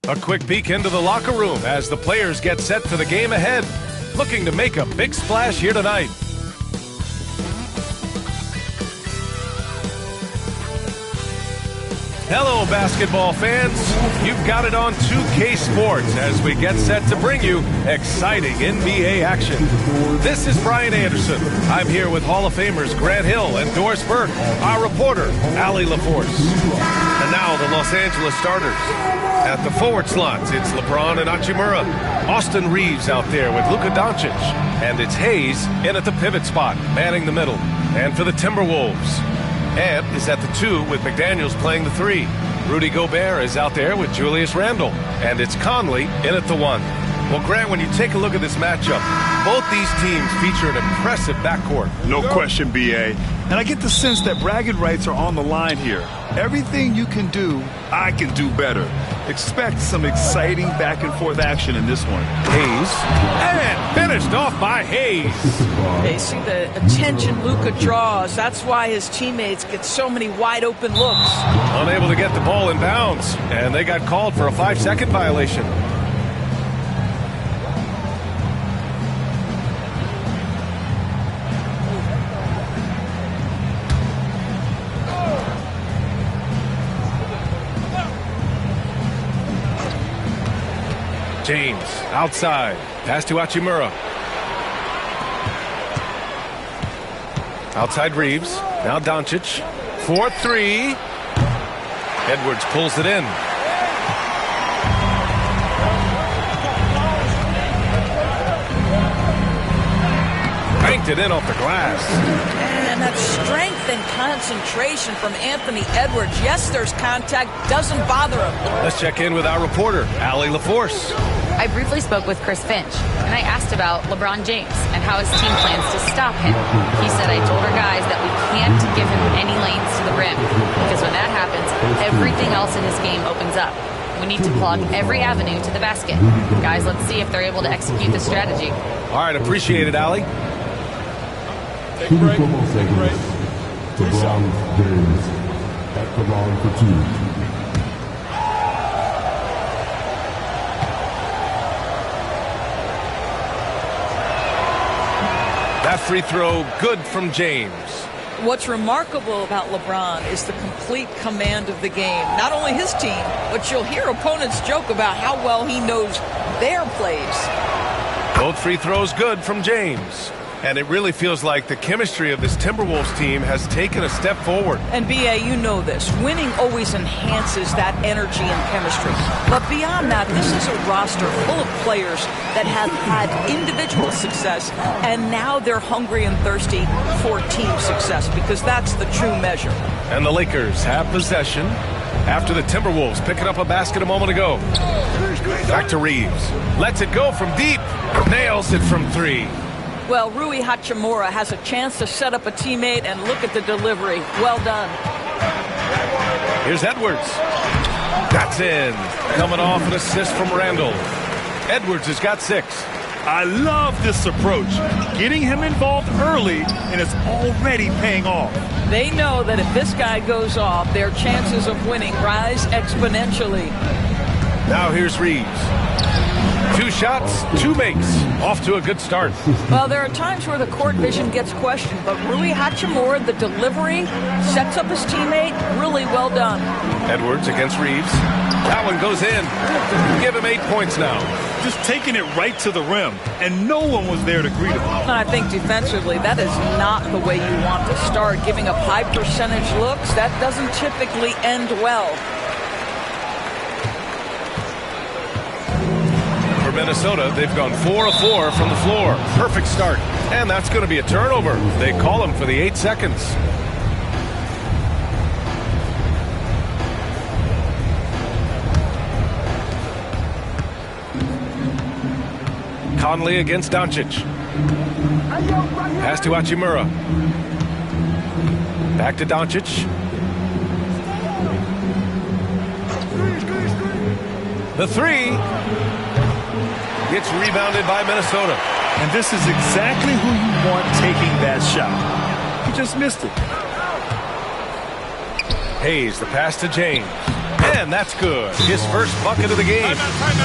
A quick peek into the locker room as the players get set for the game ahead, looking to make a big splash here tonight. Hello, basketball fans. You've got it on 2K Sports as we get set to bring you exciting NBA action. This is Brian Anderson. I'm here with Hall of Famers Grant Hill and Doris Burke, our reporter, Allie LaForce. And now the Los Angeles starters. At the forward slots, it's LeBron and Hachimura. Austin Reeves out there with Luka Doncic. And it's Hayes in at the pivot spot, manning the middle. And for the Timberwolves, Ant is at the 2 with McDaniels playing the 3. Rudy Gobert is out there with Julius Randle. And it's Conley in at the 1. Well, Grant, when you take a look at this matchup, both these teams feature an impressive backcourt. No question, B.A. And I get the sense that bragging rights are on the line here. Everything you can do, I can do better. Expect some exciting back-and-forth action in this one. Hayes, and finished off by Hayes. They see the attention Luka draws. That's why his teammates get so many wide-open looks. Unable to get the ball in bounds, and they got called for a 5-second violation. James, outside. Pass to Hachimura. Outside Reeves. Now Doncic. 4-3. Edwards pulls it in. Banked it in off the glass. And that strength and concentration from Anthony Edwards. Yes, there's contact. Doesn't bother him. Let's check in with our reporter, Allie LaForce. I briefly spoke with Chris Finch, and I asked about LeBron James and how his team plans to stop him. He said, I told our guys that we can't give him any lanes to the rim, because when that happens, everything else in his game opens up. We need to plug every avenue to the basket. Guys, let's see if they're able to execute this strategy. All right, appreciate it, Allie. Take a break. Take a break. LeBron James at the line for 2. That free throw, good from James. What's remarkable about LeBron is the complete command of the game. Not only his team, but you'll hear opponents joke about how well he knows their plays. Both free throws good from James. And it really feels like the chemistry of this Timberwolves team has taken a step forward. And B.A., you know this. Winning always enhances that energy and chemistry. But beyond that, this is a roster full of players that have had individual success, and now they're hungry and thirsty for team success, because that's the true measure. And the Lakers have possession after the Timberwolves picking up a basket a moment ago. Back to Reeves. Lets it go from deep. Nails it from 3. Well, Rui Hachimura has a chance to set up a teammate, and look at the delivery. Well done. Here's Edwards. That's in. Coming off an assist from Randle. Edwards has got 6. I love this approach. Getting him involved early, and it's already paying off. They know that if this guy goes off, their chances of winning rise exponentially. Now here's Reeves. 2 shots, 2 makes. Off to a good start. Well, there are times where the court vision gets questioned, but Rui Hachimura, the delivery, sets up his teammate. Really well done. Edwards against Reeves. That one goes in. Give him 8 points now. Just taking it right to the rim, and no one was there to greet him. And I think defensively, that is not the way you want to start. Giving up high percentage looks, that doesn't typically end well. Minnesota, they've gone 4 of 4 from the floor. Perfect start. And that's going to be a turnover. They call him for the 8 seconds. Conley against Doncic. Pass to Hachimura. Back to Doncic. The 3. Gets rebounded by Minnesota. And this is exactly who you want taking that shot. He just missed it. Hayes, the pass to James. And that's good. His first bucket of the game.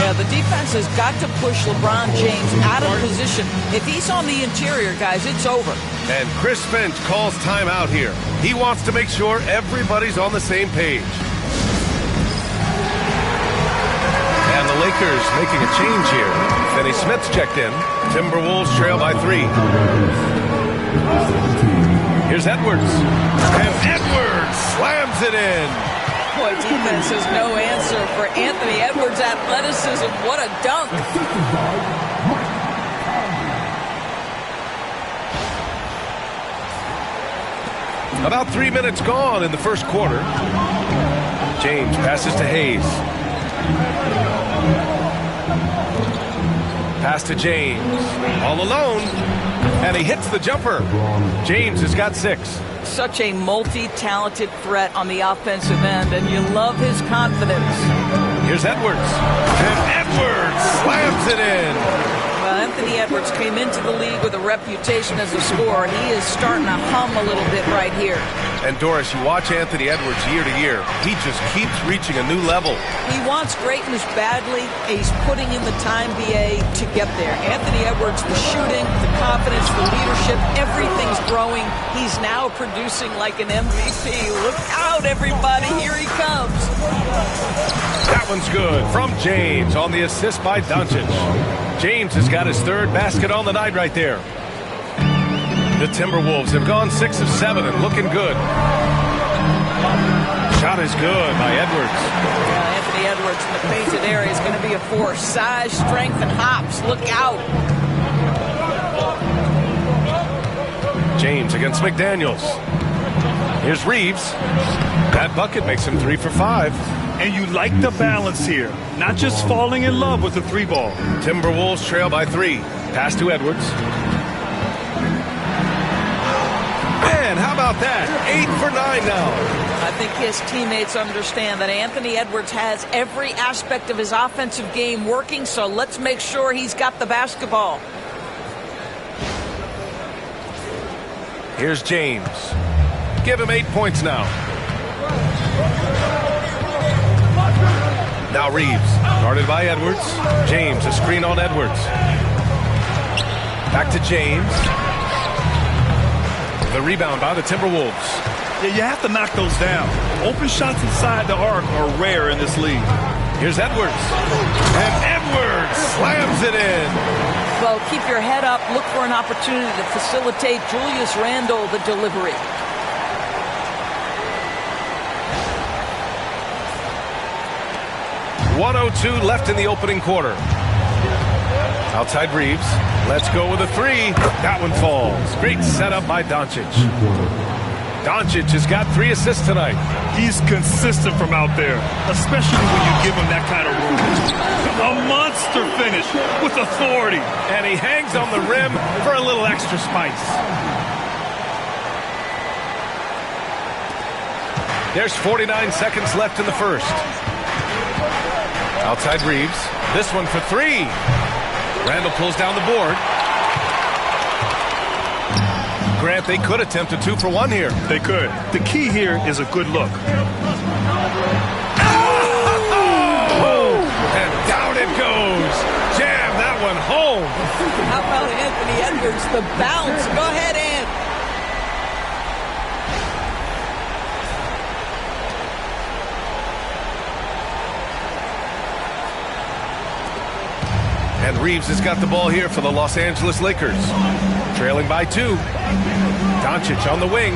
Yeah, the defense has got to push LeBron James out of position. If he's on the interior, guys, it's over. And Chris Finch calls timeout here. He wants to make sure everybody's on the same page. And the Lakers making a change here. Finney Smith's checked in. Timberwolves trail by 3. Here's Edwards. And Edwards slams it in. Boy, defense has no answer for Anthony Edwards' athleticism. What a dunk. About 3 minutes gone in the first quarter. James passes to Hayes. Pass to James. All alone. And he hits the jumper. James has got 6. Such a multi-talented threat on the offensive end, and you love his confidence. Here's Edwards. And Edwards slams it in. Well, Anthony Edwards came into the league with a reputation as a scorer. He is starting to hum a little bit right here. And Doris, you watch Anthony Edwards year to year. He just keeps reaching a new level. He wants greatness badly. He's putting in the time, BA, to get there. Anthony Edwards, the shooting, the confidence, the leadership, everything's growing. He's now producing like an MVP. Look out, everybody. Here he comes. That one's good from James on the assist by Doncic. James has got his 3rd basket on the night right there. The Timberwolves have gone 6 of 7 and looking good. Shot is good by Edwards. Anthony Edwards in the painted area is going to be a force. Size, strength, and hops. Look out. James against McDaniels. Here's Reeves. That bucket makes him 3 for 5. And you like the balance here. Not just falling in love with the 3 ball. Timberwolves trail by 3. Pass to Edwards. Man, how about that? 8 for 9 now. I think his teammates understand that Anthony Edwards has every aspect of his offensive game working, so let's make sure he's got the basketball. Here's James. Give him 8 points now. Now Reeves, guarded by Edwards. James, a screen on Edwards. Back to James. The rebound by the Timberwolves. Yeah, you have to knock those down. Open shots inside the arc are rare in this league. Here's Edwards. And Edwards slams it in. Well, keep your head up. Look for an opportunity to facilitate Julius Randle the delivery. .102 left in the opening quarter. Outside Reeves. Let's go with a 3. That one falls. Great setup by Doncic. Doncic has got 3 assists tonight. He's consistent from out there, especially when you give him that kind of room. A monster finish with authority. And he hangs on the rim for a little extra spice. There's 49 seconds left in the first. Outside Reeves. This one for 3. Randle pulls down the board. Grant, they could attempt a 2 for 1 here. They could. The key here is a good look. Oh! And down it goes. Jam that one home. How about Anthony Edwards? The bounce. Go ahead, Ant. And Reeves has got the ball here for the Los Angeles Lakers. Trailing by 2. Doncic on the wing.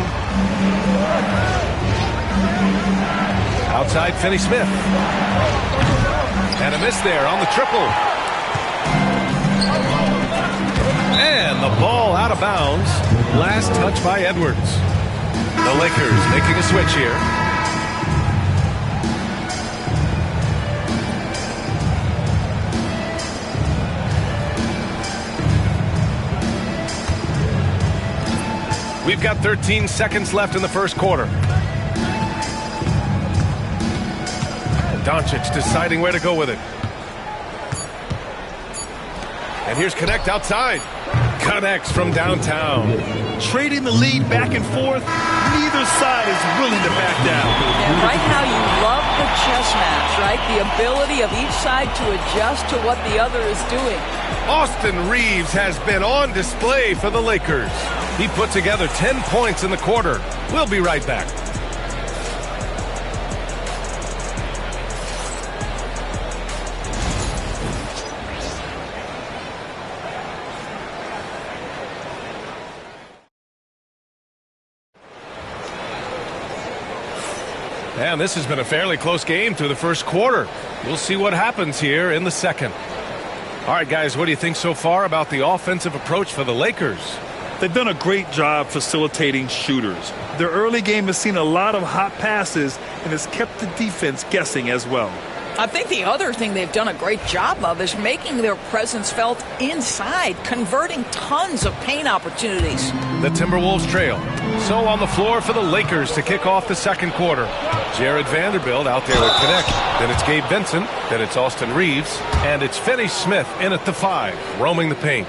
Outside Finney Smith. And a miss there on the triple. And the ball out of bounds. Last touch by Edwards. The Lakers making a switch here. We've got 13 seconds left in the first quarter. Doncic deciding where to go with it. And here's Connect outside. Connects from downtown. Trading the lead back and forth, neither side is willing to back down. And right now you love the chess match, right? The ability of each side to adjust to what the other is doing. Austin Reeves has been on display for the Lakers. He put together 10 points in the quarter. We'll be right back. And this has been a fairly close game through the first quarter. We'll see what happens here in the second. All right, guys, what do you think so far about the offensive approach for the Lakers? They've done a great job facilitating shooters. Their early game has seen a lot of hot passes and has kept the defense guessing as well. I think the other thing they've done a great job of is making their presence felt inside, converting tons of paint opportunities. The Timberwolves trail. So on the floor for the Lakers to kick off the second quarter. Jared Vanderbilt out there at connect. Then it's Gabe Vincent. Then it's Austin Reeves. And it's Finney Smith in at the 5, roaming the paint.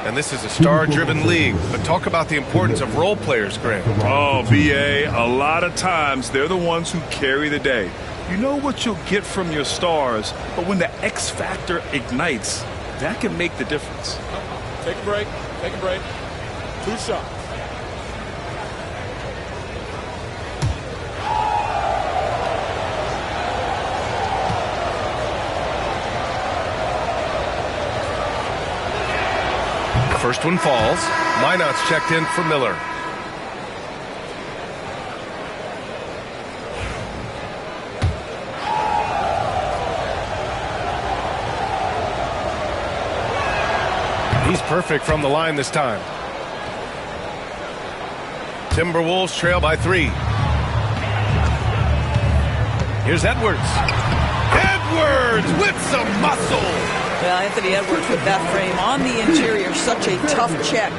And this is a star-driven league. But talk about the importance of role players, Grant. Oh, B.A., a lot of times they're the ones who carry the day. You know what you'll get from your stars, but when the X factor ignites, that can make the difference. Take a break. Take a break. 2 shots. First one falls. Minot's checked in for Miller. He's perfect from the line this time. Timberwolves trail by 3. Here's Edwards. Edwards with some muscle. Well, Anthony Edwards with that frame on the interior, such a tough check.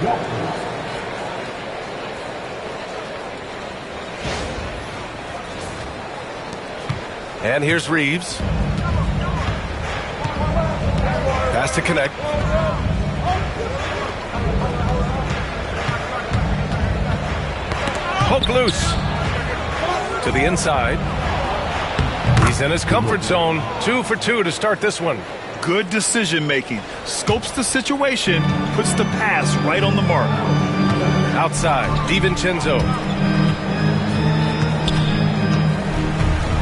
And here's Reeves. Pass to connect. Poke loose. To the inside. He's in his comfort zone. 2 for 2 to start this one. Good decision making. Scopes the situation, puts the pass right on the mark. Outside, DiVincenzo.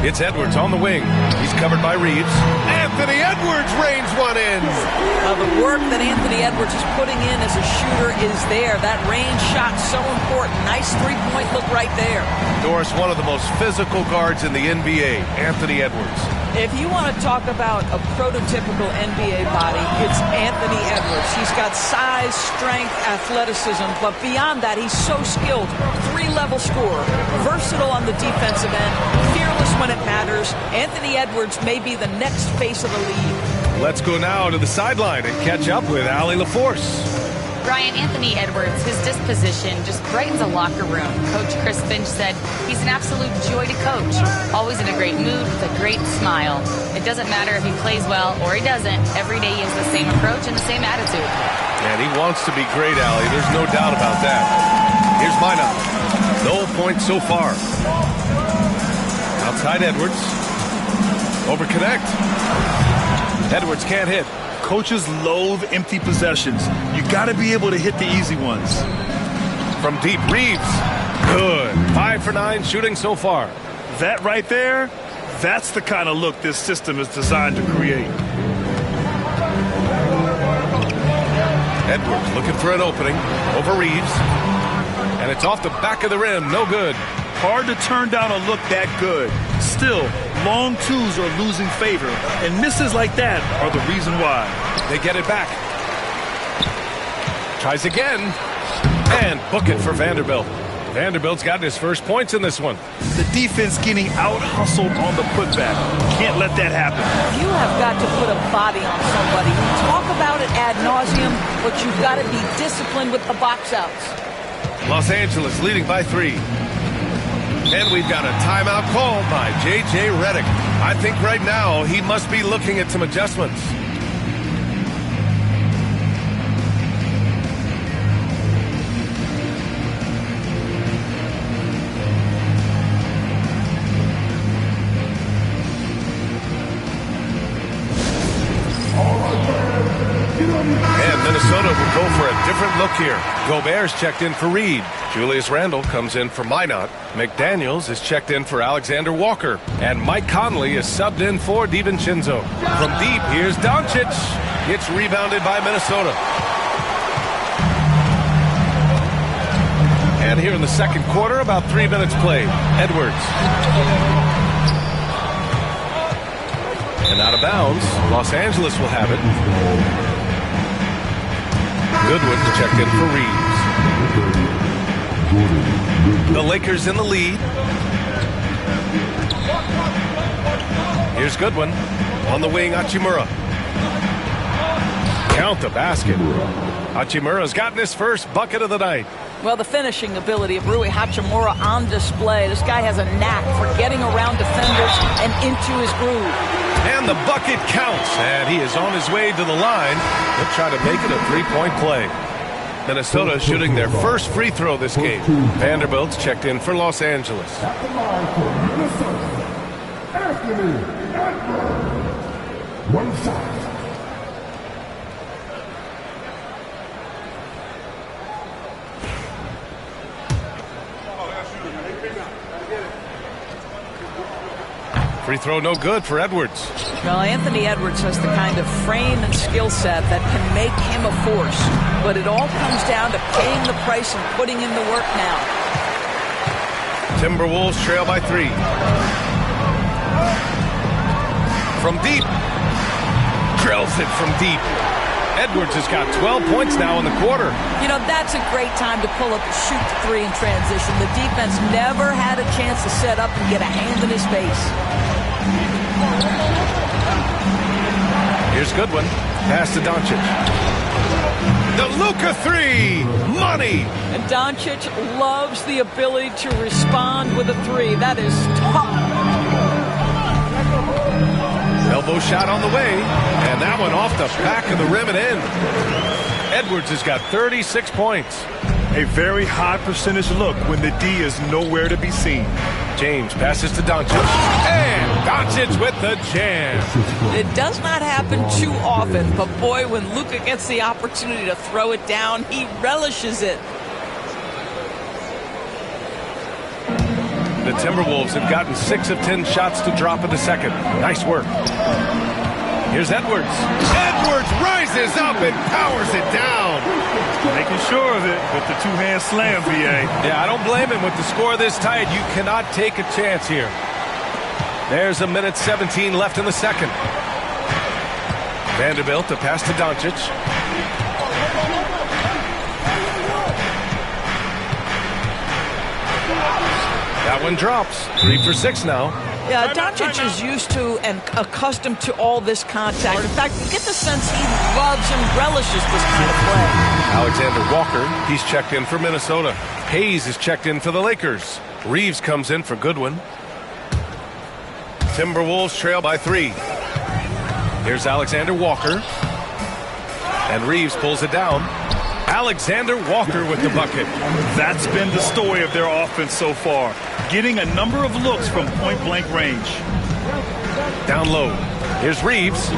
It's Edwards on the wing. He's covered by Reeves. Anthony Edwards rains one in. The work that Anthony Edwards is putting in as a shooter is there. That range shot so important. Nice three-point look right there. Doris, one of the most physical guards in the NBA, Anthony Edwards. If you want to talk about a prototypical NBA body, it's Anthony Edwards. He's got size, strength, athleticism, but beyond that, he's so skilled. 3-level scorer, versatile on the defensive end, fearless when it matters. Anthony Edwards may be the next face of the league. Let's go now to the sideline and catch up with Allie LaForce. Brian, Anthony Edwards, his disposition just brightens a locker room. Coach Chris Finch said he's an absolute joy to coach. Always in a great mood with a great smile. It doesn't matter if he plays well or he doesn't. Every day he has the same approach and the same attitude. And he wants to be great, Allie. There's no doubt about that. Here's Minot. No points so far. Outside Edwards. Over connect. Edwards can't hit. Coaches loathe empty possessions. You got to be able to hit the easy ones. From deep, Reeves. Good. 5 for 9 shooting so far. That right there, that's the kind of look this system is designed to create. Edwards looking for an opening. Over Reeves. And it's off the back of the rim. No good. Hard to turn down a look that good. Still, long twos are losing favor, and misses like that are the reason why. They get it back. Tries again. And book it for Vanderbilt. Vanderbilt's got his first points in this one. The defense getting out-hustled on the putback. Can't let that happen. You have got to put a body on somebody. You talk about it ad nauseum, but you've got to be disciplined with the box outs. Los Angeles leading by 3. And we've got a timeout called by J.J. Redick. I think right now he must be looking at some adjustments. Minnesota will go for a different look here. Gobert's checked in for Reed. Julius Randle comes in for Minot. McDaniels is checked in for Alexander Walker. And Mike Conley is subbed in for DiVincenzo. From deep, here's Doncic. It's rebounded by Minnesota. And here in the second quarter, about 3 minutes played. Edwards. And out of bounds, Los Angeles will have it. Goodwin checked in for Reeves. The Lakers in the lead. Here's Goodwin. On the wing, Hachimura. Count the basket. Hachimura's gotten his first bucket of the night. Well, the finishing ability of Rui Hachimura on display. This guy has a knack for getting around defenders and into his groove. And the bucket counts, and he is on his way to the line. He'll try to make it a three-point play. Minnesota shooting their first free throw this game. Vanderbilt's checked in for Los Angeles. At the line for Minnesota, Anthony Edwards. One shot. Free throw no good for Edwards. Well, Anthony Edwards has the kind of frame and skill set that can make him a force. But it all comes down to paying the price and putting in the work now. Timberwolves trail by 3. From deep. Drills it from deep. Edwards has got 12 points now in the quarter. You know, that's a great time to pull up and shoot the 3 in transition. The defense never had a chance to set up and get a hand in his face. Here's Goodwin. Pass to Doncic. The Luka 3. Money. And Doncic loves the ability to respond with a 3. That is tough. Elbow shot on the way. And that one off the back of the rim and in. Edwards has got 36 points. A very high percentage look when the D is nowhere to be seen. James passes to Doncic. And Doncic with the jam. It does not happen too often, but boy, when Luka gets the opportunity to throw it down, he relishes it. The Timberwolves have gotten 6 of 10 shots to drop in the second. Nice work. Here's Edwards. Edwards rises up and powers it down. Making sure of it with the two-hand slam, VA. Yeah, I don't blame him. With the score this tight, you cannot take a chance here. There's a minute 17 left in the second. Vanderbilt to pass to Doncic. That one drops. 3 for 6 now. Yeah, Doncic is used to and accustomed to all this contact. In fact, you get the sense he loves and relishes this kind of play. Alexander Walker, he's checked in for Minnesota. Hayes is checked in for the Lakers. Reeves comes in for Goodwin. Timberwolves trail by 3. Here's Alexander Walker. And Reeves pulls it down. Alexander Walker with the bucket. That's been the story of their offense so far. Getting a number of looks from point-blank range. Down low. Here's Reeves.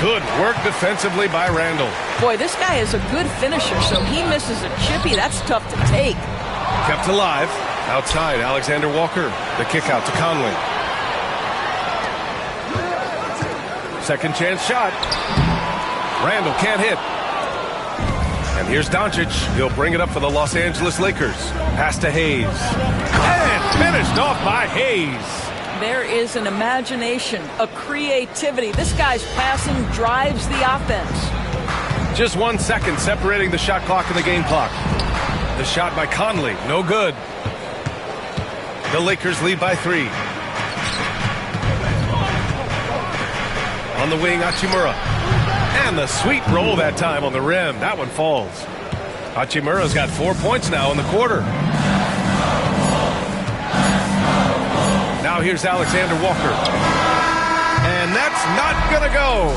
Good work defensively by Randle. Boy, this guy is a good finisher, so he misses a chippy. That's tough to take. Kept alive. Outside, Alexander Walker. The kick out to Conley. Second chance shot. Randle can't hit. And here's Doncic. He'll bring it up for the Los Angeles Lakers. Pass to Hayes. And finished off by Hayes. There is an imagination, a creativity. This guy's passing drives the offense. Just 1 second separating the shot clock and the game clock. The shot by Conley, no good. The Lakers lead by 3. On the wing, Hachimura. And the sweet roll that time on the rim. That one falls. Hachimura's got 4 points now in the quarter. Now here's Alexander Walker. And that's not going to go.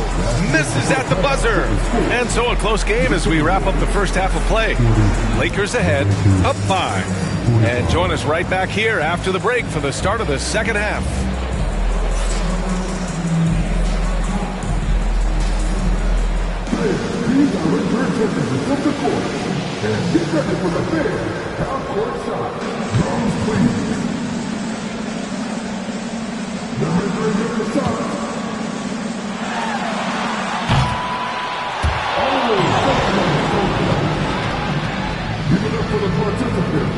Misses at the buzzer. And so a close game as we wrap up the first half of play. Lakers ahead, up 5. And join us right back here after the break for the start of the second half. Please Please direct your attention to center court and get ready for the big half-court shot. Drums, please. The measuring of the shot. Always give it up for the participant.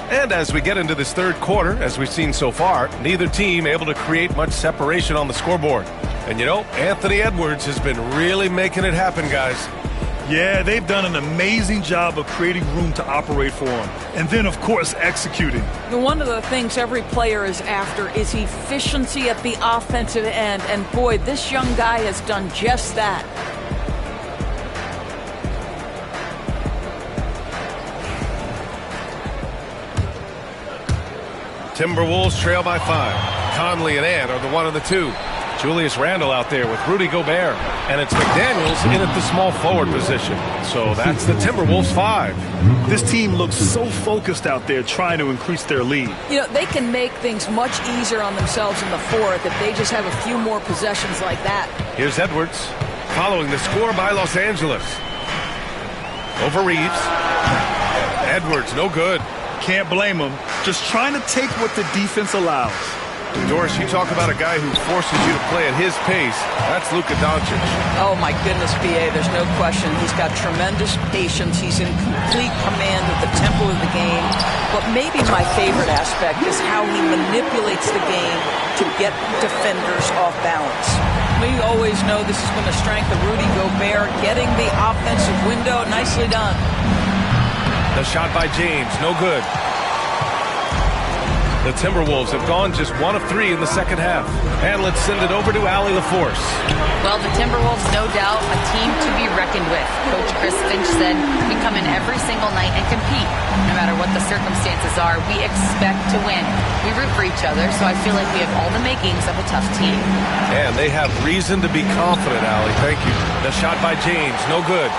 And as we get into this third quarter, as we've seen so far, neither team able to create much separation on the scoreboard. And you know, Anthony Edwards has been really making it happen, guys. Yeah, they've done an amazing job of creating room to operate for him. And then, of course, executing. One of the things every player is after is efficiency at the offensive end. And boy, this young guy has done just that. Timberwolves trail by 5. Conley and Ant are the 1 and the 2. Julius Randle out there with Rudy Gobert. And it's McDaniels in at the small forward position. So that's the Timberwolves 5. This team looks so focused out there trying to increase their lead. You know, they can make things much easier on themselves in the fourth if they just have a few more possessions like that. Here's Edwards following the score by Los Angeles. Over Reeves. Edwards, no good. Can't blame him. Just trying to take what the defense allows. Doris, you talk about a guy who forces you to play at his pace. That's Luka Doncic. Oh, my goodness, B.A., there's no question. He's got tremendous patience. He's in complete command of the tempo of the game. But maybe my favorite aspect is how he manipulates the game to get defenders off balance. We always know this has been a strength of Rudy Gobert, getting the offensive window. Nicely done. The shot by James, no good. The Timberwolves have gone just 1 of 3 in the second half. And let's send it over to Allie LaForce. Well, the Timberwolves, no doubt, a team to be reckoned with. Coach Chris Finch said, we come in every single night and compete. No matter what the circumstances are, we expect to win. We root for each other, so I feel like we have all the makings of a tough team. And they have reason to be confident, Allie. Thank you. The shot by James, no good.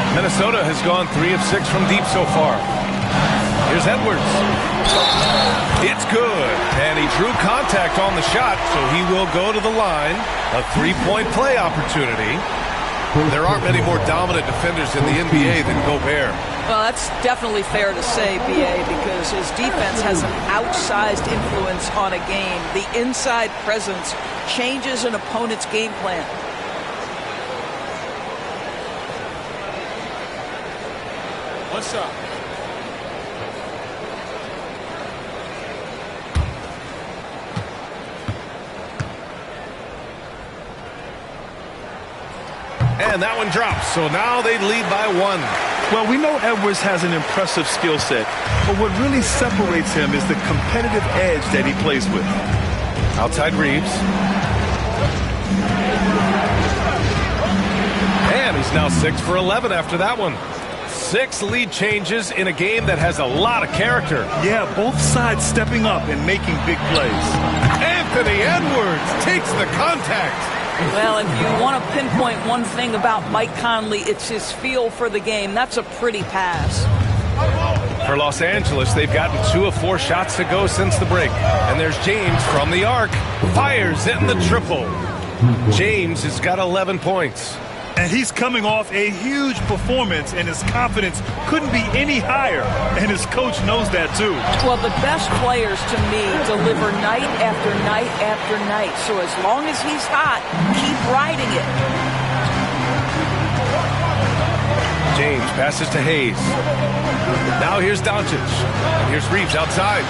Minnesota has gone 3 of 6 from deep so far. Here's Edwards. It's good. And he drew contact on the shot, so he will go to the line. A 3-point play opportunity. There aren't many more dominant defenders in the NBA than Gobert. Well, that's definitely fair to say, B.A., because his defense has an outsized influence on a game. The inside presence changes an opponent's game plan. One shot. And that one drops, so now they lead by 1. Well, we know Edwards has an impressive skill set, but what really separates him is the competitive edge that he plays with. Outside Reeves. And he's now 6 for 11 after that one. 6 lead changes in a game that has a lot of character. Yeah, both sides stepping up and making big plays. Anthony Edwards takes the contact. Well, if you want to pinpoint one thing about Mike Conley, it's his feel for the game. That's a pretty pass. For Los Angeles, they've gotten 2 of 4 shots to go since the break. And there's James from the arc. Fires in the triple. James has got 11 points. And he's coming off a huge performance, and his confidence couldn't be any higher. And his coach knows that, too. Well, the best players, to me, deliver night after night after night. So as long as he's hot, keep riding it. James passes to Hayes. Now here's Doncic. And here's Reeves outside.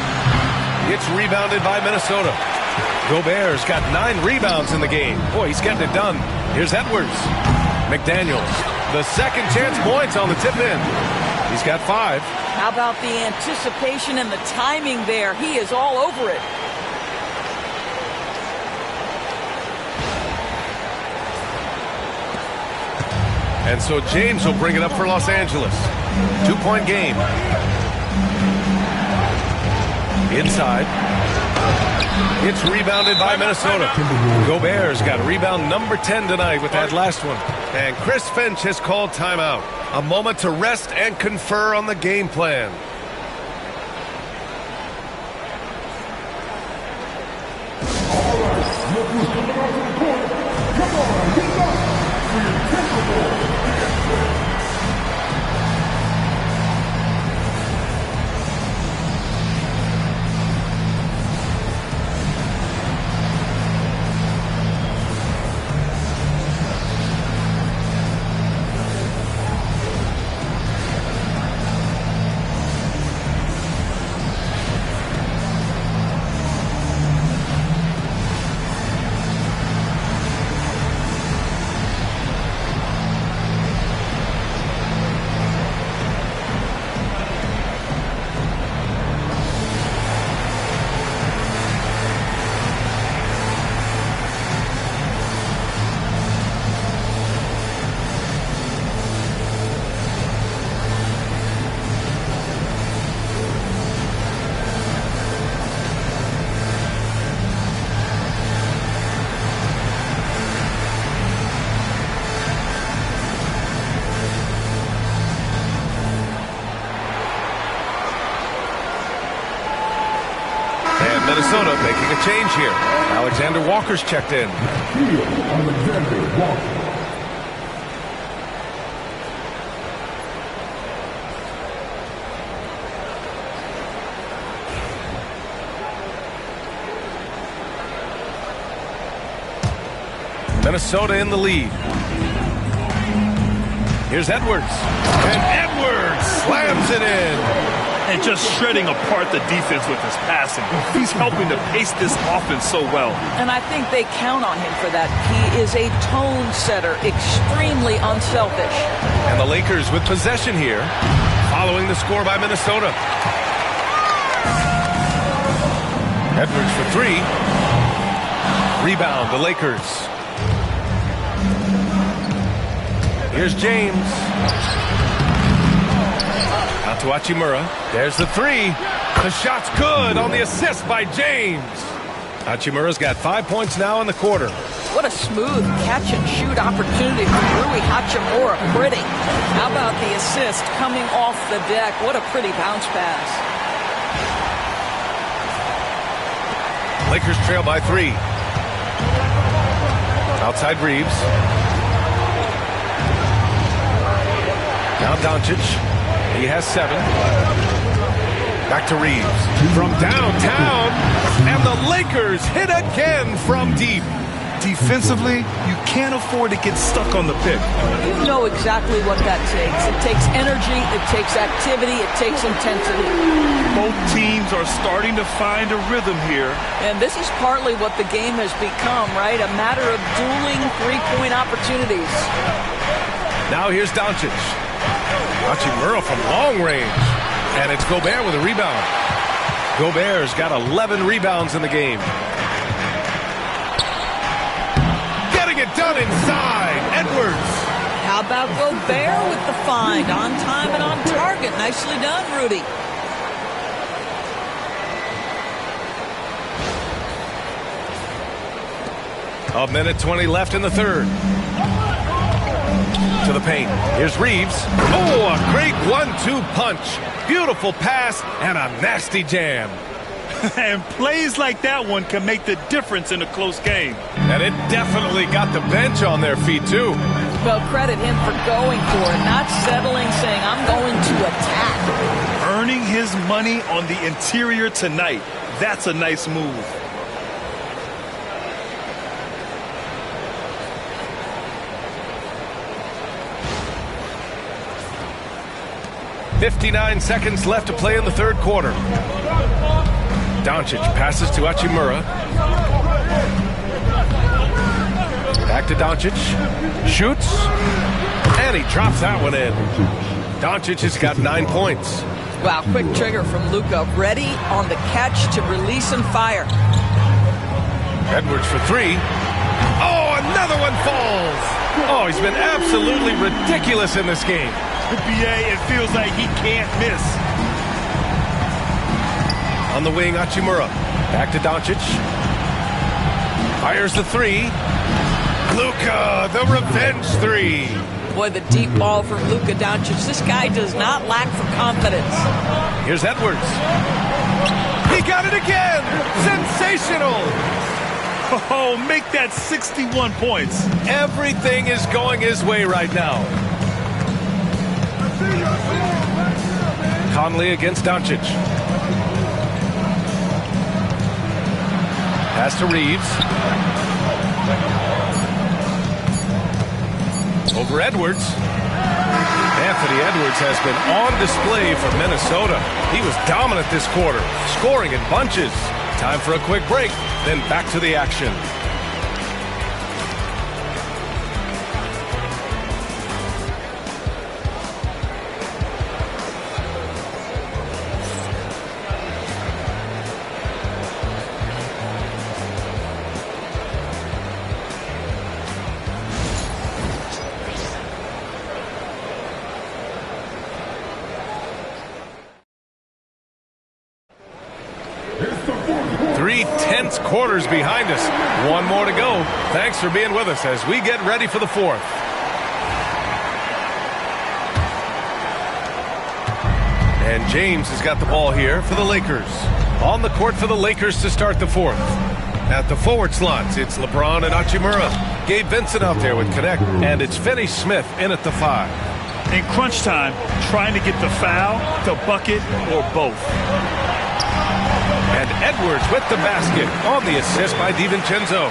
It's rebounded by Minnesota. Gobert's got 9 rebounds in the game. Boy, he's getting it done. Here's Edwards. McDaniels. The second chance points on the tip in. He's got 5. How about the anticipation and the timing there? He is all over it. And so James will bring it up for Los Angeles. 2-point game. Inside. It's rebounded by Minnesota. Gobert's got rebound number 10 tonight with that last one. And Chris Finch has called timeout. A moment to rest and confer on the game plan. Minnesota making a change here. Alexander Walker's checked in. Alexander Walker. Minnesota in the lead. Here's Edwards. And Edwards slams it in. And just shredding apart the defense with his passing. He's helping to pace this offense so well. And I think they count on him for that. He is a tone setter, extremely unselfish. And the Lakers with possession here, following the score by Minnesota. Edwards for 3. Rebound, the Lakers. Here's James. Out to Hachimura. There's the 3. The shot's good on the assist by James. Hachimura's got 5 points now in the quarter. What a smooth catch-and-shoot opportunity for Rui Hachimura. Pretty. How about the assist coming off the deck? What a pretty bounce pass. Lakers trail by 3. Outside Reeves. Now Doncic. He has 7. Back to Reeves. From downtown. And the Lakers hit again from deep. Defensively, you can't afford to get stuck on the pick. You know exactly what that takes. It takes energy, it takes activity, it takes intensity. Both teams are starting to find a rhythm here. And this is partly what the game has become, right? A matter of dueling three-point opportunities. Now here's Doncic. Hachimura from long range. And it's Gobert with a rebound. Gobert's got 11 rebounds in the game. Getting it done inside. Edwards. How about Gobert with the find? On time and on target. Nicely done, Rudy. A minute 20 left in the third. To the paint. Here's Reeves. Oh, a great 1-2 punch. Beautiful pass and a nasty jam. And plays like that one can make the difference in a close game. And it definitely got the bench on their feet, too. Well, credit him for going for it, not settling, saying, I'm going to attack. Earning his money on the interior tonight. That's a nice move. 59 seconds left to play in the third quarter. Doncic passes to Hachimura. Back to Doncic. Shoots. And he drops that one in. Doncic has got 9 points. Wow, quick trigger from Luka. Ready on the catch to release and fire. Edwards for three. Oh, another one falls. Oh, he's been absolutely ridiculous in this game. BA, it feels like he can't miss. On the wing, Hachimura. Back to Doncic. Fires the three. Luka, the revenge three. Boy, the deep ball from Luka Doncic. This guy does not lack for confidence. Here's Edwards. He got it again. Sensational. Oh, make that 61 points. Everything is going his way right now. Conley against Doncic. Pass to Reeves. Over Edwards. Anthony Edwards has been on display for Minnesota. He was dominant this quarter, scoring in bunches. Time for a quick break, then back to the action. Three tense quarters behind us. One more to go. Thanks for being with us as we get ready for the fourth. And James has got the ball here for the Lakers. On the court for the Lakers to start the fourth. At the forward slots, it's LeBron and Hachimura. Gabe Vincent out there with Connect. And it's Finney Smith in at the 5. In crunch time, trying to get the foul, the bucket, or both. And Edwards with the basket on the assist by DiVincenzo.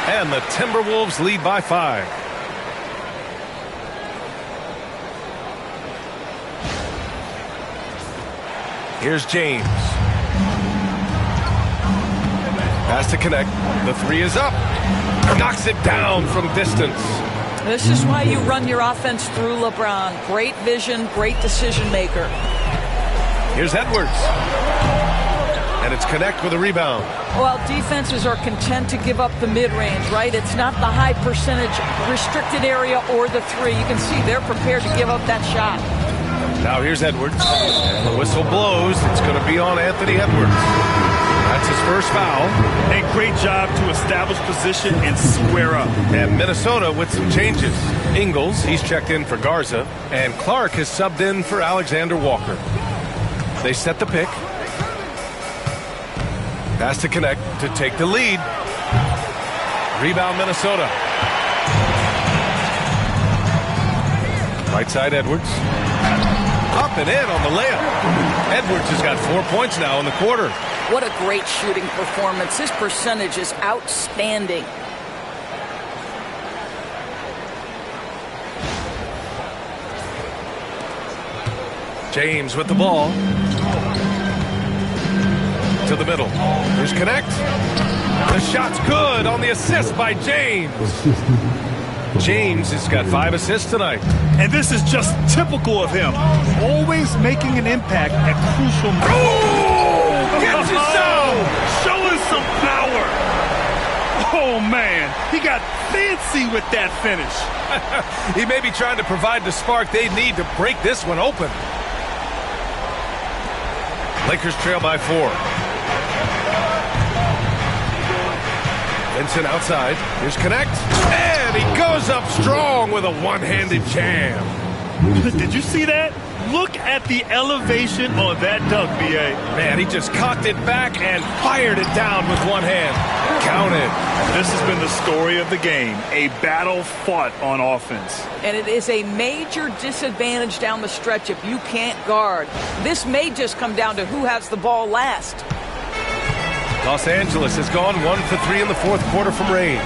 And the Timberwolves lead by 5. Here's James. Pass to Connect. The three is up. Knocks it down from distance. This is why you run your offense through LeBron. Great vision, great decision maker. Here's Edwards. And it's Connect with a rebound. Well, defenses are content to give up the mid-range, right? It's not the high percentage restricted area or the three. You can see they're prepared to give up that shot. Now here's Edwards. And the whistle blows. It's going to be on Anthony Edwards. That's his first foul. A great job to establish position and square up. And Minnesota with some changes. Ingles, he's checked in for Garza. And Clark has subbed in for Alexander Walker. They set the pick. Pass to Connect to take the lead. Rebound Minnesota. Right side Edwards. Up and in on the layup. Edwards has got 4 points now in the quarter. What a great shooting performance. His percentage is outstanding. James with the ball. To the middle. Here's Connect. The shot's good on the assist by James. James has got 5 assists tonight. And this is just typical of him. Always making an impact at crucial moments. Oh! Gets you so! Showing some power. Oh, man. He got fancy with that finish. He may be trying to provide the spark they need to break this one open. Lakers trail by 4. Vincent outside. Here's Connect. And he goes up strong with a one-handed jam. Did you see that? Look at the elevation on that dunk, B.A. Man, he just cocked it back and fired it down with one hand. Counted. This has been the story of the game. A battle fought on offense. And it is a major disadvantage down the stretch if you can't guard. This may just come down to who has the ball last. Los Angeles has gone 1 for 3 in the fourth quarter from range.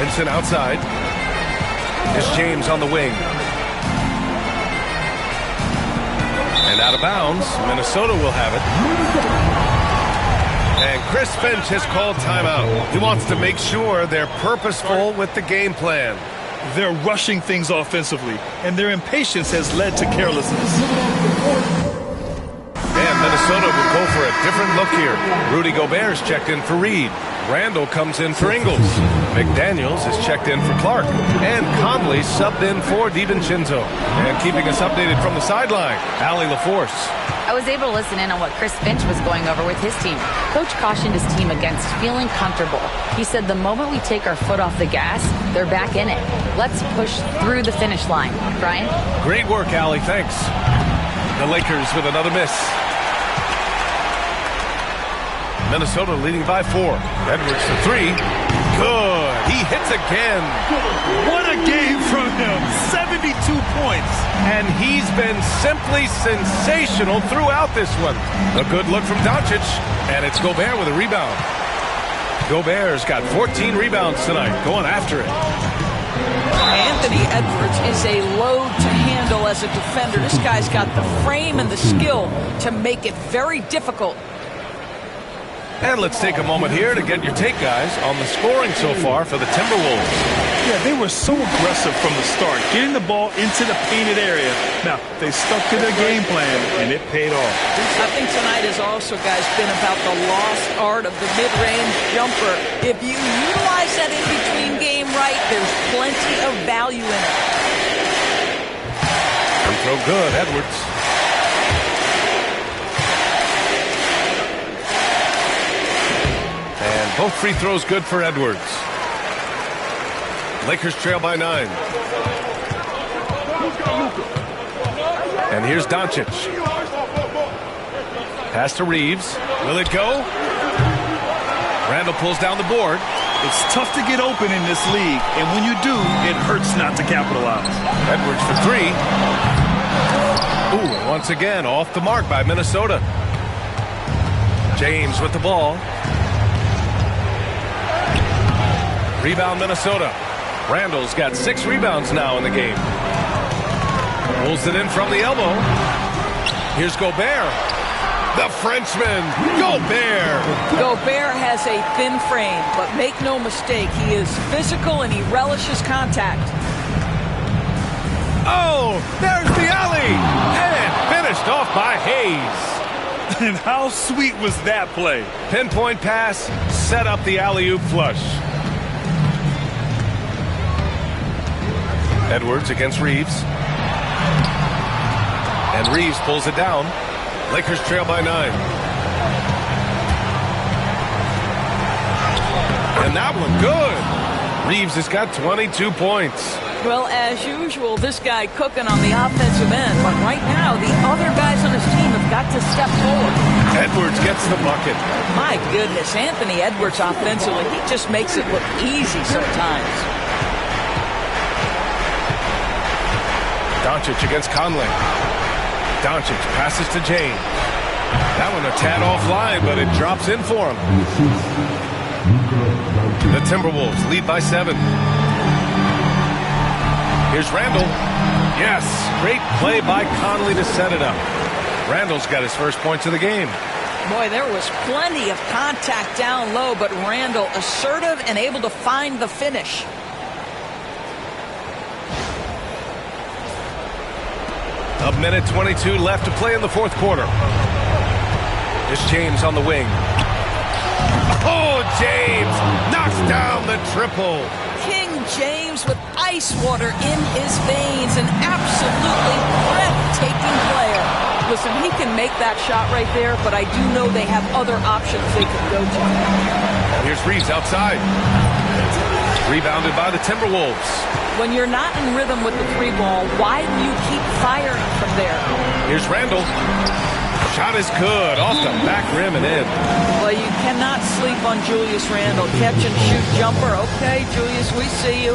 Vincent outside. It's James on the wing. And out of bounds, Minnesota will have it. And Chris Finch has called timeout. He wants to make sure they're purposeful with the game plan. They're rushing things offensively, and their impatience has led to carelessness. And Minnesota will go for a different look here. Rudy Gobert's checked in for Reed. Randall comes in for Ingles. McDaniels is checked in for Clark. And Conley subbed in for DiVincenzo. And keeping us updated from the sideline, Allie LaForce. I was able to listen in on what Chris Finch was going over with his team. Coach cautioned his team against feeling comfortable. He said the moment we take our foot off the gas, they're back in it. Let's push through the finish line. Brian? Great work, Allie. Thanks. The Lakers with another miss. Minnesota leading by 4. Edwards for 3. Good. He hits again. What a game from him. 72 points. And he's been simply sensational throughout this one. A good look from Doncic. And it's Gobert with a rebound. Gobert's got 14 rebounds tonight. Going after it. Anthony Edwards is a load to handle as a defender. This guy's got the frame and the skill to make it very difficult. And let's take a moment here to get your take, guys, on the scoring so far for the Timberwolves. Yeah, they were so aggressive from the start, getting the ball into the painted area. Now, they stuck to their game plan, and it paid off. I think tonight has also, guys, been about the lost art of the mid-range jumper. If you utilize that in-between game right, there's plenty of value in it. Free throw good, Edwards. And both free throws good for Edwards. Lakers trail by 9. And here's Doncic. Pass to Reeves. Will it go? Randall pulls down the board. It's tough to get open in this league, and when you do, it hurts not to capitalize. Edwards for 3. Ooh, once again, off the mark by Minnesota. James with the ball. Rebound Minnesota. Randall's got 6 rebounds now in the game. Pulls it in from the elbow. Here's Gobert. The Frenchman, Gobert. Gobert has a thin frame, but make no mistake, he is physical and he relishes contact. Oh, there's the alley. And finished off by Hayes. And how sweet was that play? Pinpoint pass, set up the alley-oop flush. Edwards against Reeves. And Reeves pulls it down. Lakers trail by 9. And that one good. Reeves has got 22 points. Well, as usual, this guy cooking on the offensive end. But right now, the other guys on his team have got to step forward. Edwards gets the bucket. My goodness, Anthony Edwards offensively, he just makes it look easy sometimes. Doncic against Conley. Doncic passes to James. That one a tad offline, but it drops in for him. The Timberwolves lead by 7. Here's Randall. Yes, great play by Conley to set it up. Randall's got his first points of the game. Boy, there was plenty of contact down low, but Randall assertive and able to find the finish. A minute 22 left to play in the fourth quarter. It's James on the wing. Oh, James knocks down the triple. King James with ice water in his veins. An absolutely breathtaking player. Listen, he can make that shot right there, but I do know they have other options they could go to. Here's Reeves outside. Rebounded by the Timberwolves. When you're not in rhythm with the 3 ball, why do you keep firing from there? Here's Randall. Shot is good. Off the back rim and in. Well, you cannot sleep on Julius Randall. Catch and shoot jumper. Okay, Julius, we see you.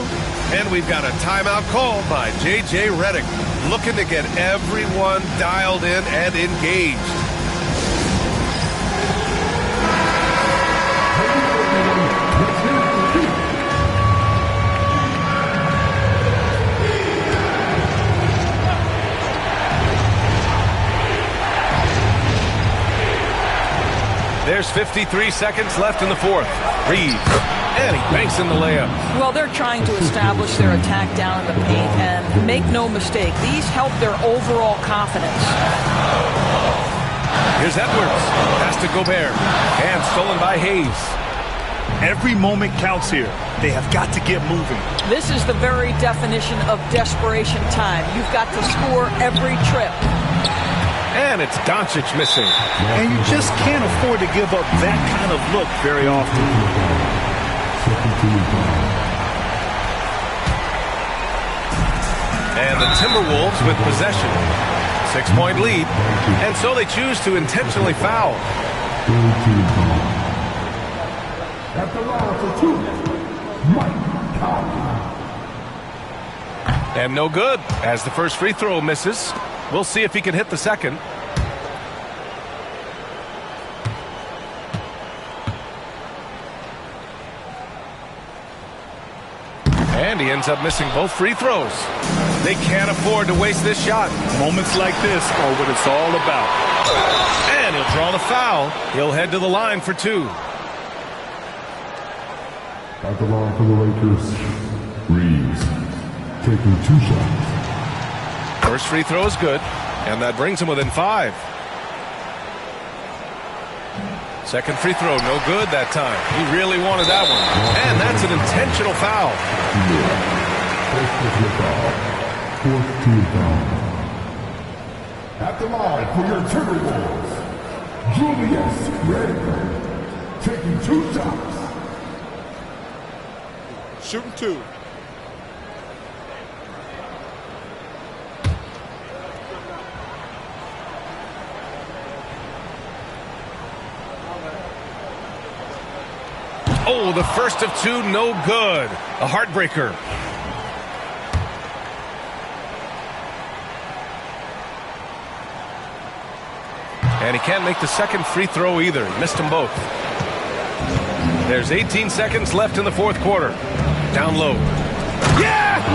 And we've got a timeout called by J.J. Redick, looking to get everyone dialed in and engaged. 53 seconds left in the fourth. Reeves, and he banks in the layup. Well, they're trying to establish their attack down in the paint, and make no mistake, these help their overall confidence. Here's Edwards. Pass to Gobert. And stolen by Hayes. Every moment counts here. They have got to get moving. This is the very definition of desperation time. You've got to score every trip. And it's Doncic missing. And you just can't afford to give up that kind of look very often. And the Timberwolves with possession. 6-point lead. And so they choose to intentionally foul. At the line for 2, Mike Conley. And no good, as the first free throw misses. We'll see if he can hit the second. And he ends up missing both free throws. They can't afford to waste this shot. Moments like this are what it's all about. And he'll draw the foul. He'll head to the line for 2. At the line for the Lakers, Reeves taking 2 shots. First free throw is good, and that brings him within 5. Second free throw, no good that time. He really wanted that one. And that's an intentional foul. Fourth team foul. At the line for your Timberwolves, Julius Randle taking 2 shots. Shooting 2. Oh, the first of 2, no good. A heartbreaker. And he can't make the second free throw either. He missed them both. There's 18 seconds left in the fourth quarter. Down low. Yes!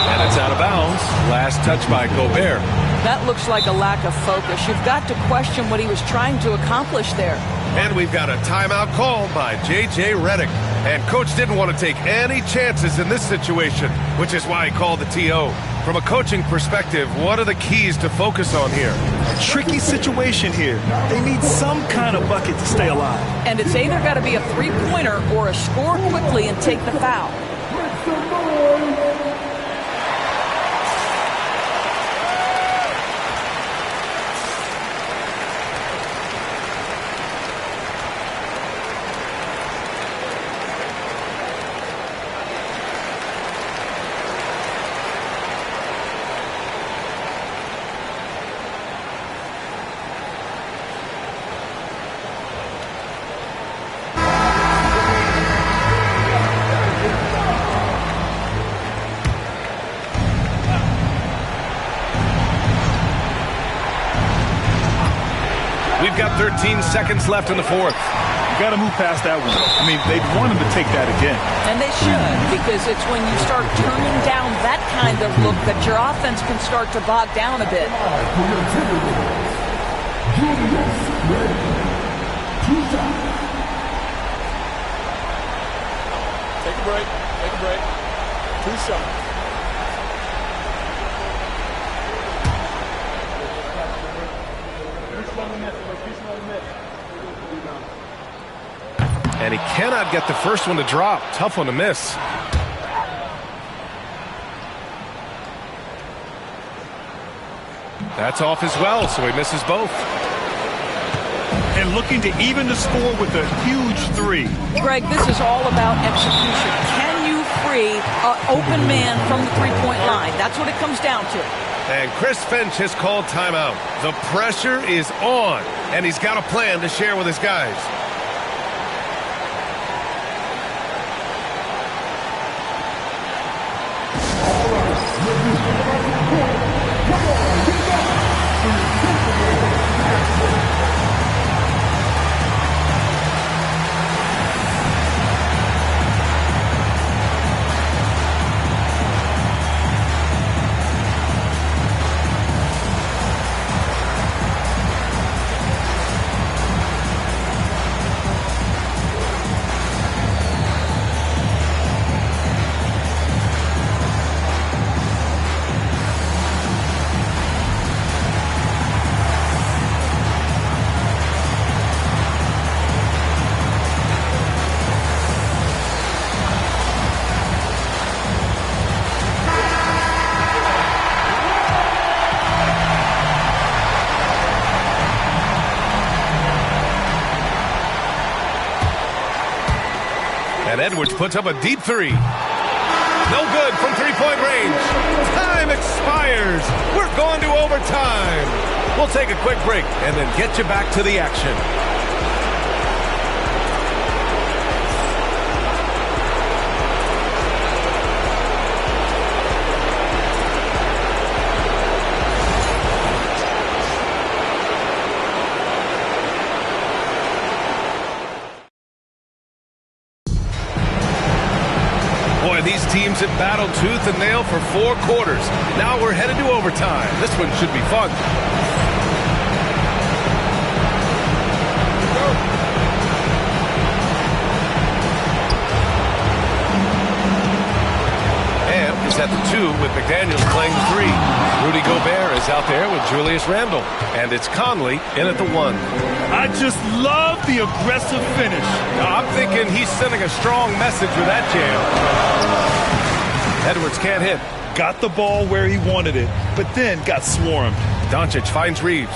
And it's out of bounds. Last touch by Gobert. That looks like a lack of focus. You've got to question what he was trying to accomplish there. And we've got a timeout called by J.J. Redick. And Coach didn't want to take any chances in this situation, which is why he called the TO. From a coaching perspective, what are the keys to focus on here? Tricky situation here. They need some kind of bucket to stay alive. And it's either got to be a three-pointer or a score quickly and take the foul. We've got 13 seconds left in the fourth. You got to move past that one. I mean, they'd want him to take that again. And they should, because it's when you start turning down that kind of look that your offense can start to bog down a bit. Take a break. Take a break. 2 shots. And he cannot get the first one to drop. Tough one to miss. That's off as well, so he misses both. And looking to even the score with a huge 3. Greg, this is all about execution. Can you free an open man from the three-point line? That's what it comes down to. And Chris Finch has called timeout. The pressure is on, and he's got a plan to share with his guys. And Edwards puts up a deep three. No good from three-point range. Time expires. We're going to overtime. We'll take a quick break and then get you back to the action. These teams have battled tooth and nail for 4 quarters. Now we're headed to overtime. This one should be fun. And is at the 2 with McDaniels playing the 3. Rudy Gobert is out there with Julius Randle. And it's Conley in at the 1. I just love the aggressive finish. I'm thinking he's sending a strong message with that jam. Edwards can't hit. Got the ball where he wanted it, but then got swarmed. Doncic finds Reeves.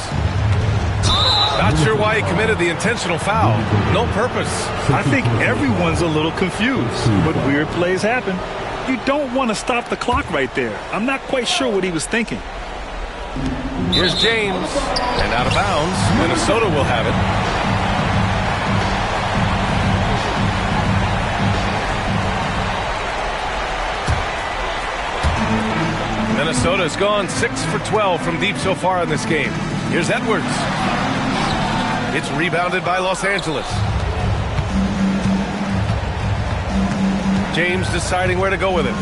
Not sure why he committed the intentional foul. No purpose. I think everyone's a little confused, but weird plays happen. You don't want to stop the clock right there. I'm not quite sure what he was thinking. Here's James, and out of bounds. Minnesota will have it. Minnesota's gone 6 for 12 from deep so far in this game. Here's Edwards. It's rebounded by Los Angeles. James deciding where to go with it.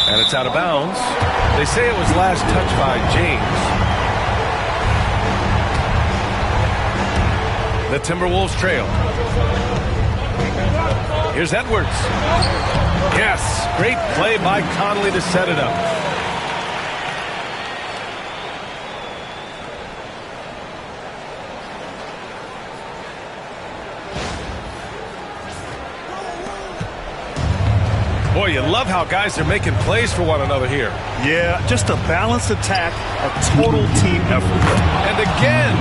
And it's out of bounds. They say it was last touched by James. The Timberwolves trail. Here's Edwards. Yes, great play by Conley to set it up. Boy, you love how guys are making plays for one another here. Yeah, just a balanced attack, a total team effort. And again,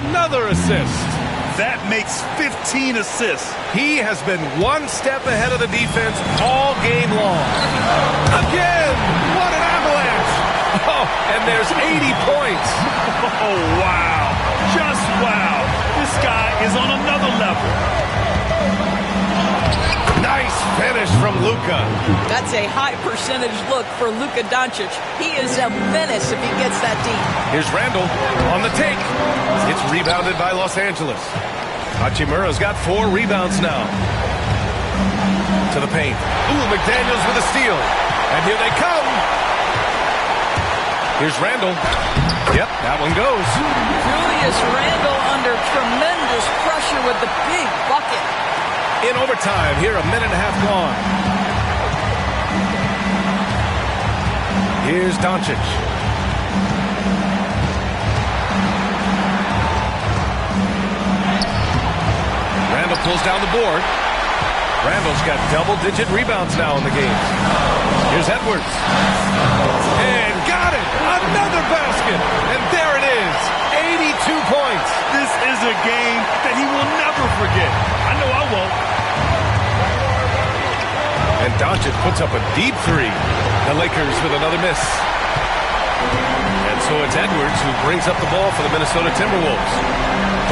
another assist. That makes 15 assists. He has been one step ahead of the defense all game long. Again, what an avalanche. Oh, and there's 80 points. Oh, wow. Just wow. This guy is on another level. Nice finish from Luka. That's a high percentage look for Luka Doncic. He is a menace if he gets that deep. Here's Randle on the take. It's rebounded by Los Angeles. Hachimura's got 4 rebounds now. To the paint. Ooh, McDaniels with a steal. And here they come. Here's Randle. Yep, that one goes. Julius Randle under tremendous pressure with the big bucket. In overtime, here a minute and a half gone. Here's Doncic. Randle pulls down the board. Randle's got double-digit rebounds now in the game. Here's Edwards. And got it! Another basket! And there it is! 82 points! This is a game that he will never forget. I know I won't. And Doncic puts up a deep 3. The Lakers with another miss. And so it's Edwards who brings up the ball for the Minnesota Timberwolves.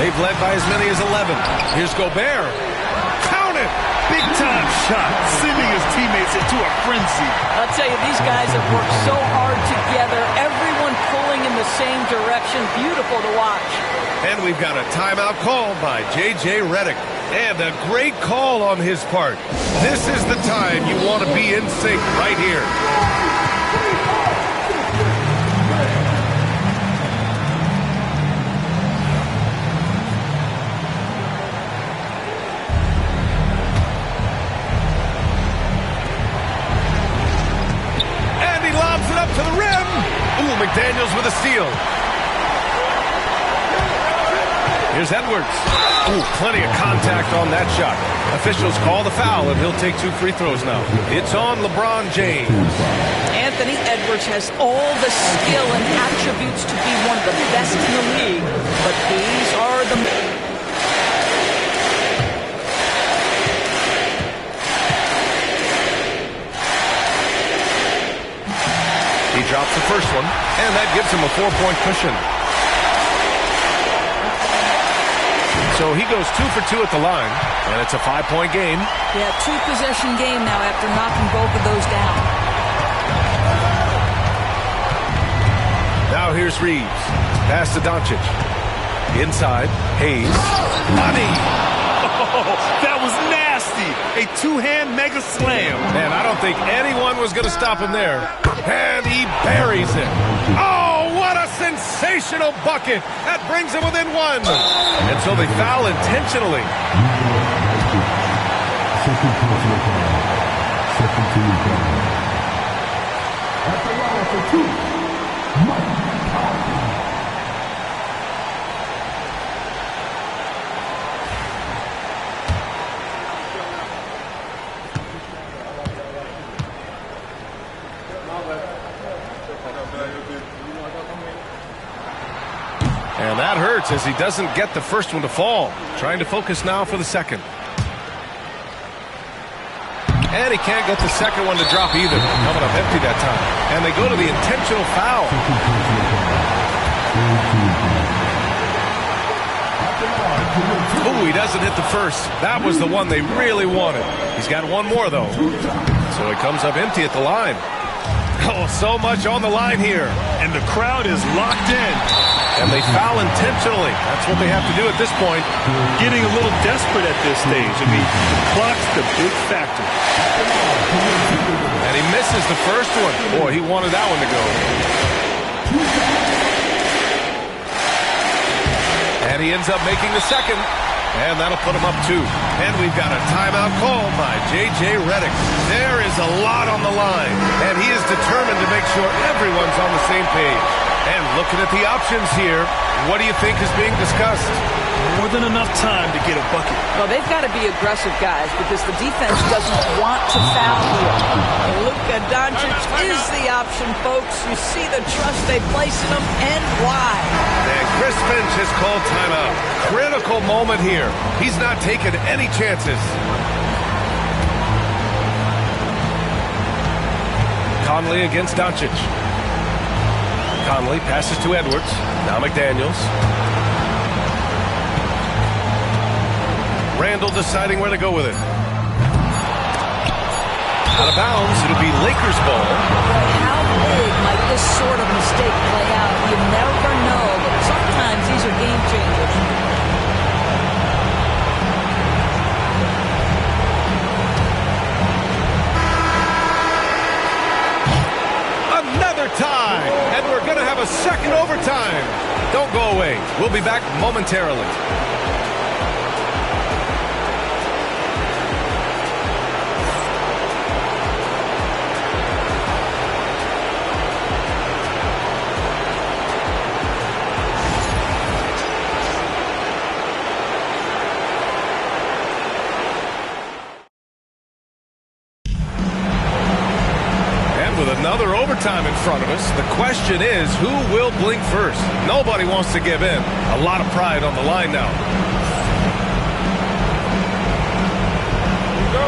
They've led by as many as 11. Here's Gobert. Count it! Big-time shot, sending his teammates into a frenzy. I'll tell you, these guys have worked so hard together. Everyone pulling in the same direction. Beautiful to watch. And we've got a timeout call by J.J. Redick. And a great call on his part. This is the time you want to be in sync right here. And he lobs it up to the rim. Ooh, McDaniels with a steal. Here's Edwards. Ooh, plenty of contact on that shot. Officials call the foul, and he'll take 2 free throws now. It's on LeBron James. Anthony Edwards has all the skill and attributes to be one of the best in the league, but these are the... And that gives him a 4-point cushion. So he goes 2 for 2 at the line, and it's a 5-point game. Yeah, 2-possession game now after knocking both of those down. Now here's Reeves. Pass to Doncic. Inside, Hayes. Money! Oh, that was nasty. A two-hand mega slam. Man, I don't think anyone was going to stop him there. And he buries it. Oh, what a sensational bucket. That brings him within 1. And so they foul intentionally. Second personal foul. Second team foul. At the line for 2, Mike. And that hurts as he doesn't get the first one to fall. Trying to focus now for the second. And he can't get the second one to drop either. Coming up empty that time. And they go to the intentional foul. Ooh, he doesn't hit the first. That was the one they really wanted. He's got one more, though. So he comes up empty at the line. Oh, so much on the line here. And the crowd is locked in. And they foul intentionally. That's what they have to do at this point. Getting a little desperate at this stage. I mean, the clock's the big factor. And he misses the first one. Boy, he wanted that one to go. And he ends up making the second. And that'll put him up 2. And we've got a timeout called by J.J. Redick. There is a lot on the line. And he is determined to make sure everyone's on the same page. And looking at the options here, what do you think is being discussed? More than enough time to get a bucket. Well, they've got to be aggressive, guys, because the defense doesn't want to foul here. Luka Doncic is the option, folks. You see the trust they place in him and why. And Chris Finch has called timeout. Critical moment here. He's not taking any chances. Conley against Doncic. Conley passes to Edwards. Now McDaniels. Randall deciding where to go with it. Out of bounds. It'll be Lakers ball. How big might this sort of mistake play out? You never know, but sometimes these are game changers. Another tie, and we're going to have a second overtime. Don't go away. We'll be back momentarily. Another overtime in front of us. The question is, who will blink first? Nobody wants to give in. A lot of pride on the line now. Go.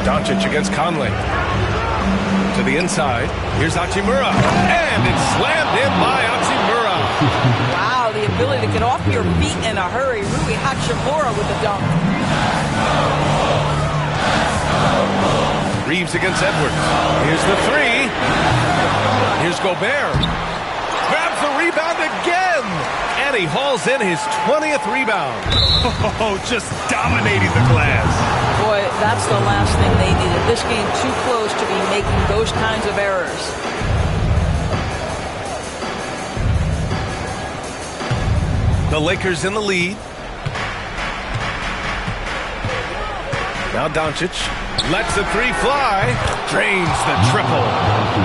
Doncic against Conley. To the inside. Here's Hachimura. And it's slammed in by Hachimura. Wow, the ability to get off your feet in a hurry. Rui Hachimura with the dunk. Reeves against Edwards. Here's the 3. Here's Gobert. Grabs the rebound again. And he hauls in his 20th rebound. Oh, just dominating the glass. Boy, that's the last thing they needed. This game too close to be making those kinds of errors. The Lakers in the lead. Now Doncic lets the 3 fly. Drains the triple.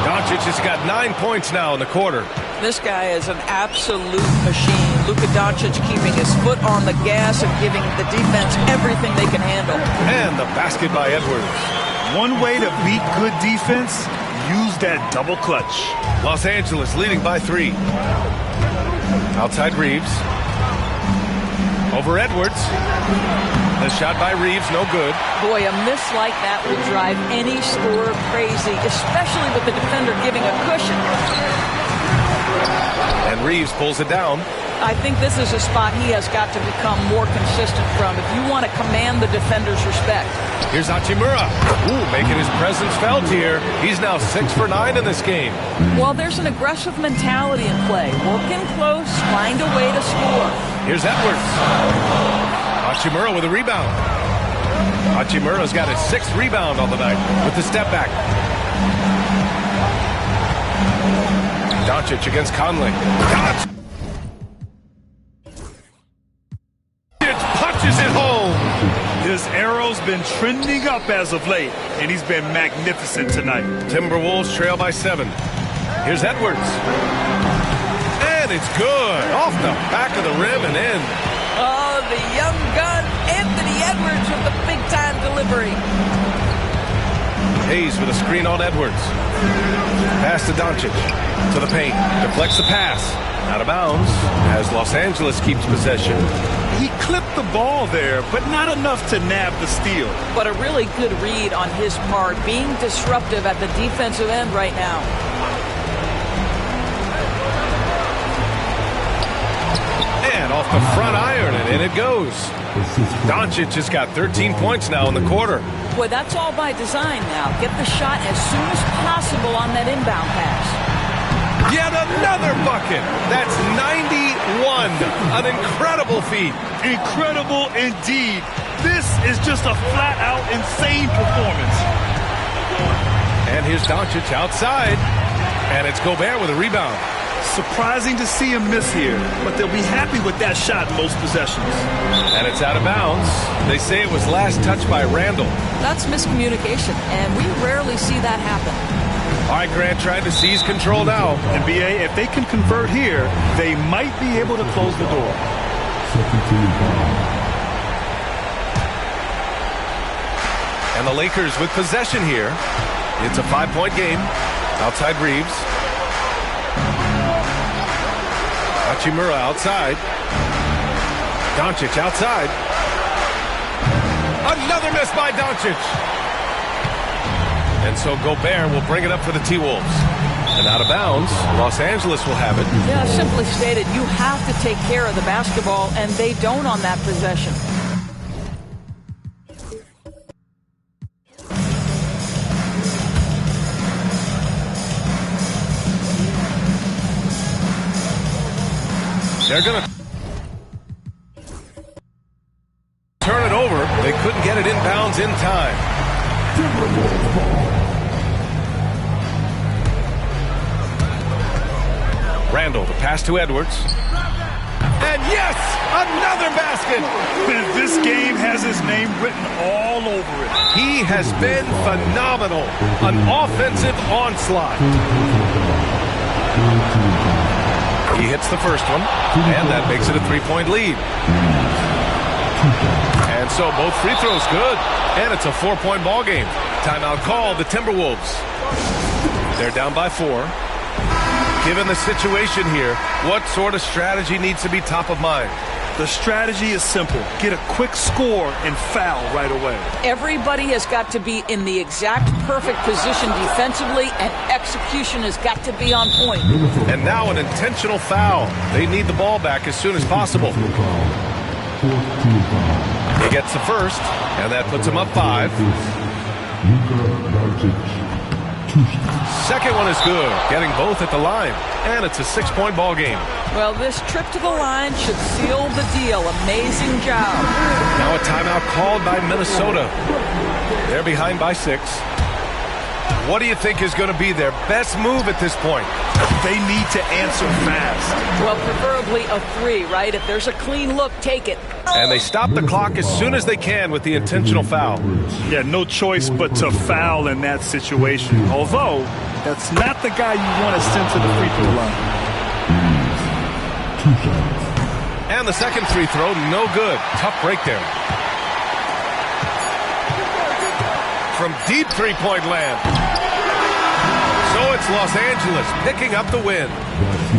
Doncic has got 9 points now in the quarter. This guy is an absolute machine. Luka Doncic keeping his foot on the gas and giving the defense everything they can handle. And the basket by Edwards. One way to beat good defense, use that double clutch. Los Angeles leading by 3. Outside Reeves. Over Edwards. The shot by Reeves, no good. Boy, a miss like that will drive any scorer crazy, especially with the defender giving a cushion. And Reeves pulls it down. I think this is a spot he has got to become more consistent from if you want to command the defender's respect. Here's Hachimura. Ooh, making his presence felt here. He's now 6 for 9 in this game. Well, there's an aggressive mentality in play. Working close, find a way to score. Here's Edwards. Hachimura with a rebound. Hachimura's got his 6th rebound on the night with the step back. Doncic against Conley. Doncic punches it home. His arrow's been trending up as of late, and he's been magnificent tonight. Timberwolves trail by 7. Here's Edwards. And it's good. Off the back of the rim and in. Oh, the young gun, Anthony Edwards with the big-time delivery. Hayes with a screen on Edwards. Pass to Doncic. To the paint. Deflects the pass. Out of bounds as Los Angeles keeps possession. He clipped the ball there, but not enough to nab the steal. But a really good read on his part, being disruptive at the defensive end right now. And off the front iron, and in it goes. Doncic has got 13 points now in the quarter. Boy, that's all by design now. Get the shot as soon as possible on that inbound pass. Yet another bucket. That's 91. An incredible feat. Incredible indeed. This is just a flat-out insane performance. And here's Doncic outside. And it's Gobert with a rebound. Surprising to see him miss here, but they'll be happy with that shot most possessions. And it's out of bounds. They say it was last touched by Randall. That's miscommunication, and we rarely see that happen. All right, Grant trying to seize control now. NBA, if they can convert here, they might be able to close the door. And the Lakers with possession here. It's a 5-point game. Outside Reeves. Hachimura outside. Doncic outside. Another miss by Doncic. And so Gobert will bring it up for the T-Wolves. And out of bounds, Los Angeles will have it. Yeah, simply stated, you have to take care of the basketball, and they don't on that possession. They're going to turn it over. They couldn't get it inbounds in time. Randall, the pass to Edwards. And yes, another basket. This game has his name written all over it. He has been phenomenal. An offensive onslaught. He hits the first one, and that makes it a 3-point lead. And so both free throws good, and it's a 4-point ball game. Timeout called, the Timberwolves. They're down by 4. Given the situation here, what sort of strategy needs to be top of mind? The strategy is simple. Get a quick score and foul right away. Everybody has got to be in the exact perfect position defensively, and execution has got to be on point. And now an intentional foul. They need the ball back as soon as possible. He gets the first, and that puts him up 5. Second one is good, getting both at the line. And it's a 6-point ball game. Well, this trip to the line should seal the deal. Amazing job. Now a timeout called by Minnesota. They're behind by 6. What do you think is going to be their best move at this point? They need to answer fast. Well, preferably a 3, right? If there's a clean look, take it. And they stop the clock as soon as they can with the intentional foul. Yeah, no choice but to foul in that situation. Although, that's not the guy you want to send to the free throw line. And the second free throw, no good. Tough break there. From deep 3-point land. So it's Los Angeles picking up the win.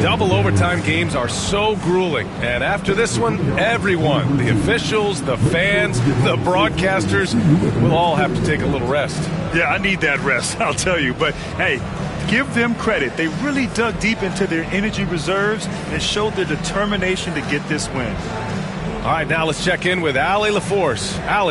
Double overtime games are so grueling. And after this one, everyone, the officials, the fans, the broadcasters, will all have to take a little rest. Yeah, I need that rest, I'll tell you. But, hey, give them credit. They really dug deep into their energy reserves and showed their determination to get this win. All right, now let's check in with Allie LaForce. Allie,